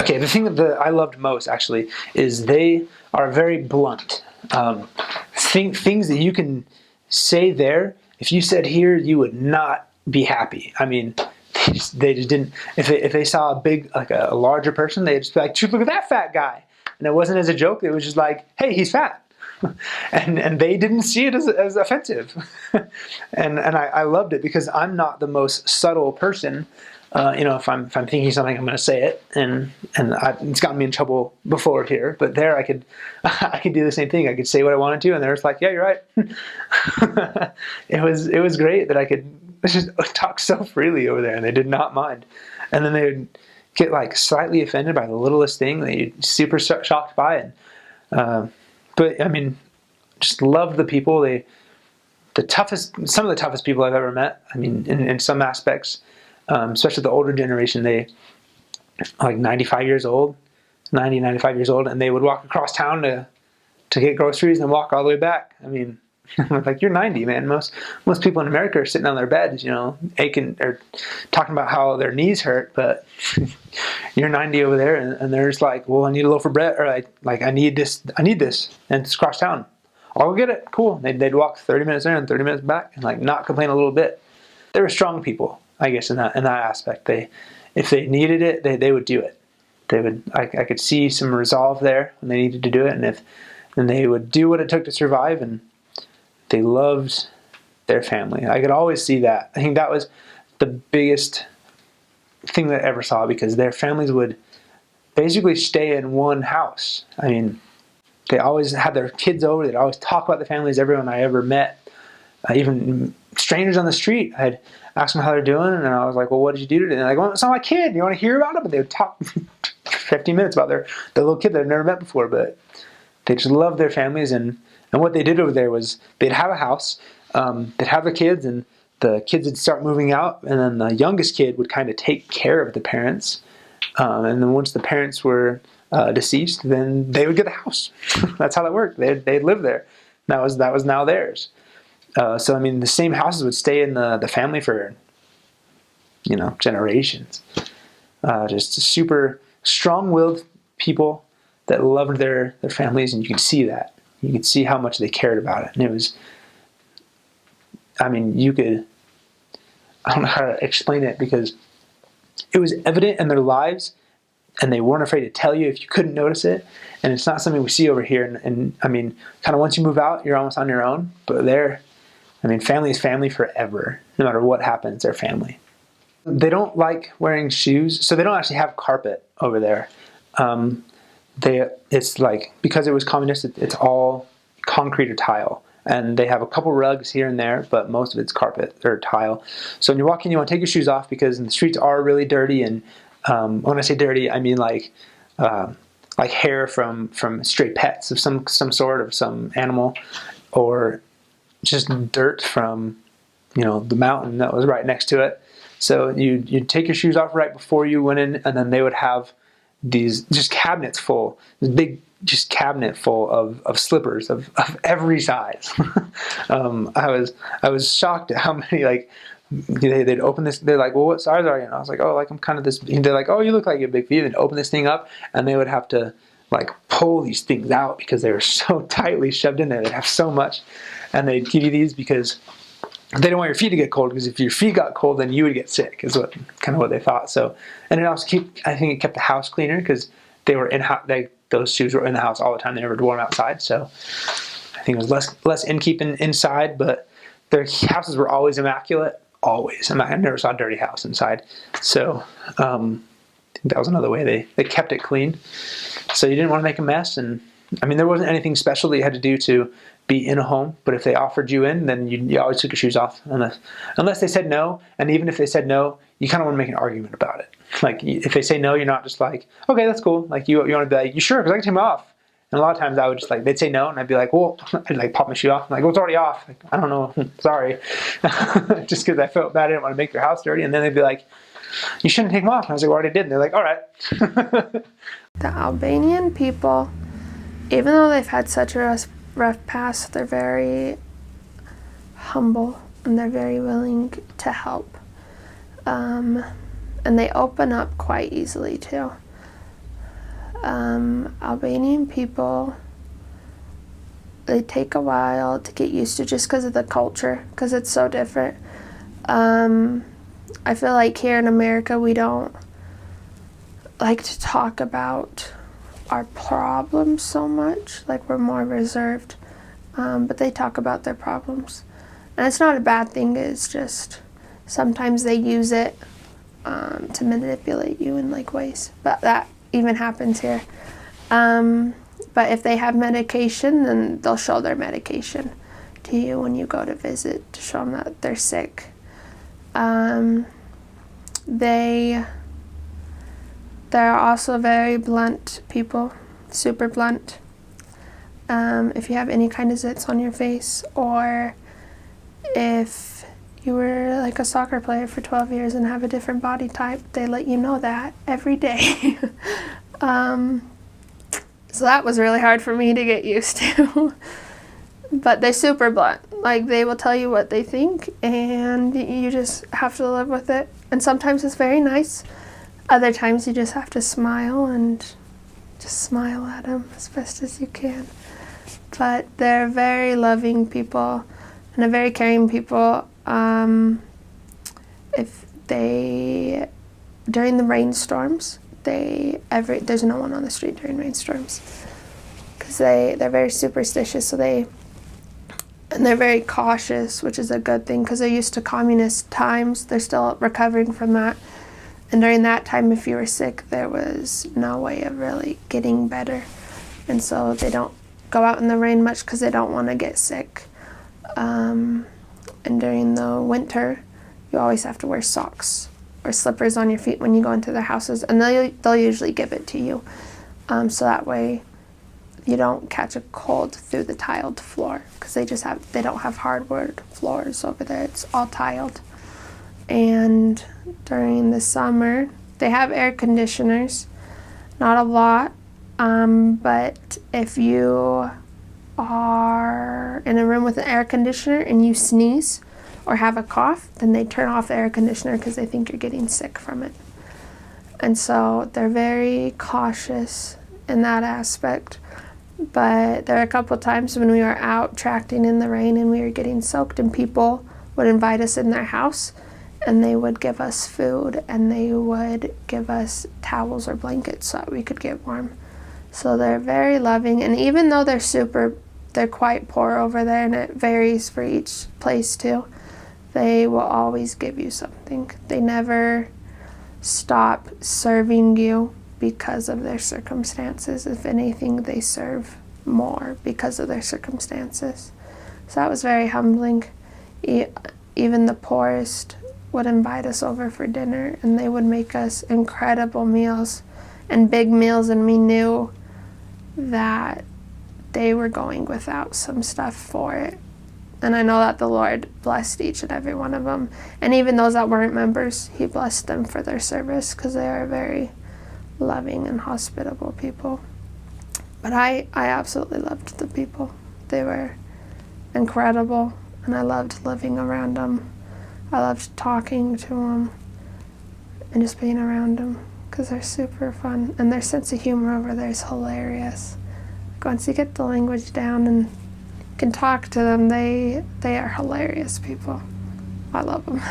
Okay, the thing that I loved most actually is they are very blunt. Things that you can say there, if you said here, you would not be happy. I mean, they just didn't. If they saw a big, like a larger person, they'd just be like, "Look at that fat guy," and it wasn't as a joke. It was just like, "Hey, he's fat," and they didn't see it as offensive, and I loved it because I'm not the most subtle person. If I'm thinking something, I'm going to say it, and it's gotten me in trouble before here. But there, I could do the same thing. I could say what I wanted to, and they're just like, "Yeah, you're right." It was great that I could just talk so freely over there, and they did not mind. And then they would get like slightly offended by the littlest thing. They super shocked by it. But I mean, just love the people. Some of the toughest people I've ever met. I mean, in some aspects. Especially the older generation, they like 95 years old, 95 years old, and they would walk across town to get groceries and walk all the way back. I mean, like, you're 90, man. Most people in America are sitting on their beds, aching or talking about how their knees hurt, but you're 90 over there, and they're just like, well, I need a loaf of bread, or like I need this, and it's across town. I'll go get it. Cool. They'd walk 30 minutes there and 30 minutes back, and like not complain a little bit. They were strong people. I guess in that aspect, if they needed it, they would do it. They would. I could see some resolve there when they needed to do it, and they would do what it took to survive. And they loved their family. I could always see that. I think that was the biggest thing that I ever saw, because their families would basically stay in one house. I mean, they always had their kids over. They'd always talk about the families. Everyone I ever met, even strangers on the street, I'd ask them how they're doing, and I was like, well, what did you do today? And they're like, well, it's not my kid. You want to hear about it? But they would talk 15 minutes about their little kid that I've never met before, but they just loved their families. And what they did over there was they'd have a house, they'd have the kids, and the kids would start moving out, and then the youngest kid would kind of take care of the parents. And then once the parents were deceased, then they would get the house. That's how that worked. They'd live there. That was now theirs. So I mean, the same houses would stay in the family for generations. Just super strong-willed people that loved their families, and you could see that. You could see how much they cared about it, and it was. I mean, I don't know how to explain it, because it was evident in their lives, and they weren't afraid to tell you if you couldn't notice it. And it's not something we see over here. And I mean, kind of once you move out, you're almost on your own. But family is family forever. No matter what happens, they're family. They don't like wearing shoes, so they don't actually have carpet over there. It's like, because it was communist, it's all concrete or tile. And they have a couple rugs here and there, but most of it's carpet or tile. So when you walk in, you want to take your shoes off, because the streets are really dirty. And when I say dirty, I mean like hair from stray pets of some sort, of some animal, or just dirt from the mountain that was right next to it. So you'd take your shoes off right before you went in, and then they would have these just cabinets full, this big just cabinet full of slippers of every size. I was shocked at how many, like, they'd open this, they're like, well, what size are you? And I was like, oh, like, I'm kind of this, and they're like, oh, you look like you have big feet. And open this thing up, and they would have to like pull these things out because they were so tightly shoved in there. They'd have so much, and they'd give you these because they don't want your feet to get cold, because if your feet got cold, then you would get sick, is what they thought. So, and it also I think it kept the house cleaner, because they were those shoes were in the house all the time. They never wore them outside. So I think it was less innkeeping inside, but their houses were always immaculate. Always. I never saw a dirty house inside. So I think that was another way they kept it clean. So you didn't want to make a mess. And I mean, there wasn't anything special that you had to do to be in a home, but if they offered you in, then you always took your shoes off, unless they said no. And even if they said no, you kind of want to make an argument about it. Like, if they say no, you're not just like, okay, that's cool. Like, you want to be like, you sure? Because I can take them off. And a lot of times I would just like, they'd say no, and I'd be like, well, I'd like pop my shoe off. I'm like, well, it's already off. Like, I don't know, sorry. Just because I felt bad, I didn't want to make their house dirty. And then they'd be like, you shouldn't take them off. And I was like, well, I already did. And they're like, all right. The Albanian people, even though they've had such a rough past, they're very humble, and they're very willing to help. And they open up quite easily too. Albanian people, they take a while to get used to just because of the culture, because it's so different. I feel like here in America we don't like to talk about our problems so much. Like, we're more reserved, but they talk about their problems. And it's not a bad thing, it's just sometimes they use it to manipulate you in like ways. But that even happens here. But if they have medication, then they'll show their medication to you when you go to visit to show them that they're sick. They're also very blunt people, super blunt. If you have any kind of zits on your face, or if you were like a soccer player for 12 years and have a different body type, they let you know that every day. So that was really hard for me to get used to. But they're super blunt. Like, they will tell you what they think, and you just have to live with it. And sometimes it's very nice. Other times you just have to smile and just smile at them as best as you can. But they're very loving people and a very caring people. During the rainstorms, there's no one on the street during rainstorms, because they're very superstitious. And they're very cautious, which is a good thing, because they're used to communist times. They're still recovering from that. And during that time, if you were sick, there was no way of really getting better. And so they don't go out in the rain much because they don't want to get sick. And during the winter, you always have to wear socks or slippers on your feet when you go into their houses. And they'll usually give it to you. So that way you don't catch a cold through the tiled floor, because they don't have hardwood floors over there. It's all tiled. And during the summer, they have air conditioners. Not a lot, but if you are in a room with an air conditioner and you sneeze or have a cough, then they turn off the air conditioner because they think you're getting sick from it. And so they're very cautious in that aspect. But there are a couple times when we were out tracting in the rain and we were getting soaked, and people would invite us in their house, and they would give us food, and they would give us towels or blankets so that we could get warm. So they're very loving, and even though they're quite poor over there, and it varies for each place too, they will always give you something. They never stop serving you because of their circumstances. If anything, they serve more because of their circumstances. So that was very humbling. Even the poorest would invite us over for dinner, and they would make us incredible meals and big meals, and we knew that they were going without some stuff for it. And I know that the Lord blessed each and every one of them. And even those that weren't members, He blessed them for their service, because they are very loving and hospitable people. But I absolutely loved the people. They were incredible, and I loved living around them. I loved talking to them and just being around them, because they're super fun, and their sense of humor over there is hilarious. Once you get the language down and can talk to them, they are hilarious people. I love them.